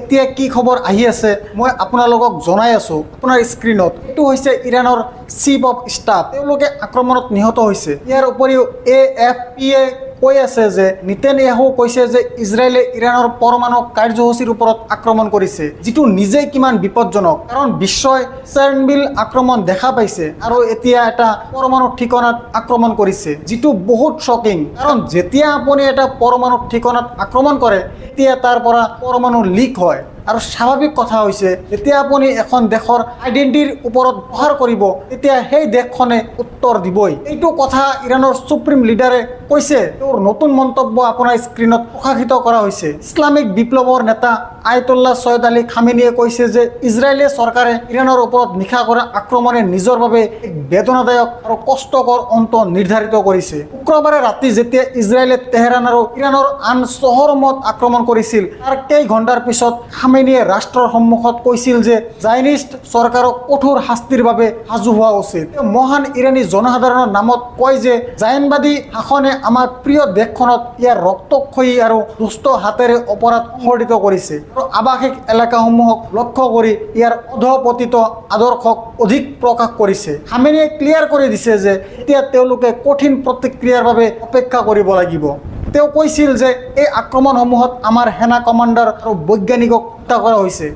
এতিয়া কি খবৰ আহি আছে মই আপোনালোকক জনাই আছোঁ আপোনাৰ স্ক্ৰীনত। এইটো হৈছে ইৰাণৰ চিফ অফ ষ্টাফ, তেওঁলোকে আক্ৰমণত নিহত হৈছে। ইয়াৰ উপৰিও AFP-য়ে কৈ আছে যে নেতানিয়াহু কৈছে যে ইজৰাইলে ইৰাণৰ পৰমাণু কাৰ্যসূচীৰ ওপৰত আক্ৰমণ কৰিছে, যিটো নিজেই কিমান বিপদজনক। কাৰণ বিশ্বই চাৰ্ণবিল আক্ৰমণ দেখা পাইছে আৰু এতিয়া এটা পৰমাণু ঠিকনাত আক্ৰমণ কৰিছে, যিটো বহুত শ্বকিং। কাৰণ যেতিয়া আপুনি এটা পৰমাণু ঠিকনাত আক্ৰমণ কৰে তেতিয়া তাৰ পৰা পৰমাণু লিক হয়। আৰু স্বাভাৱিক কথা হৈছে যেতিয়া আপুনি এখন দেশৰ আইডেণ্টিটিৰ ওপৰত প্ৰহাৰ কৰিব তেতিয়া সেই দেশখনে উত্তৰ দিবই। এইটো কথা ইৰাণৰ সুপ্ৰিম লিডাৰে কৈছে। তেওঁৰ নতুন মন্তব্য আপোনাৰ স্ক্ৰীনত প্ৰকাশিত কৰা হৈছে। ইছলামিক বিপ্লৱৰ নেতা আয়াতুল্লাহ ছৈয়দ আলী খামেনীয়ে কৈছে যে ইজৰাইলী চৰকাৰে ইৰাণৰ ওপৰত নিশা কৰা আক্ৰমণে নিজৰ বাবে এক বেদনাদায়ক আৰু কষ্টকৰ অন্ত নিৰ্ধাৰিত কৰিছে। শুক্ৰবাৰে ৰাতি যেতিয়া ইজৰাইলে তেহৰান আৰু ইৰাণৰ আন চহৰসমূহত আক্ৰমণ কৰিছিল তাৰ কেইঘণ্টাৰ পিছত খামেনীয়ে ৰাষ্ট্ৰৰ সন্মুখত কৈছিল যে জায়নিষ্ট চৰকাৰক কঠোৰ শাস্তিৰ বাবে সাজু হোৱা উচিত। মহান ইৰাণী জনসাধাৰণৰ নামত কয় যে জায়নবাদী শাসনে আমাৰ প্ৰিয় দেশখনত ইয়াৰ ৰক্তক্ষয়ী আৰু দুষ্ট হাতেৰে অপৰাধ সংঘটিত কৰিছে আৰু আৱাসিক এলেকাসমূহক লক্ষ্য কৰি ইয়াৰ অধপতিত আদৰ্শক অধিক প্ৰকাশ কৰিছে। খামেনীয়ে ক্লিয়াৰ কৰি দিছে যে এতিয়া তেওঁলোকে কঠিন প্ৰতিক্ৰিয়াৰ বাবে অপেক্ষা কৰিব লাগিব। তেওঁ কৈছিল যে এই আক্ৰমণসমূহত আমাৰ সেনা কমাণ্ডাৰ আৰু বৈজ্ঞানিকক হত্যা কৰা হৈছে।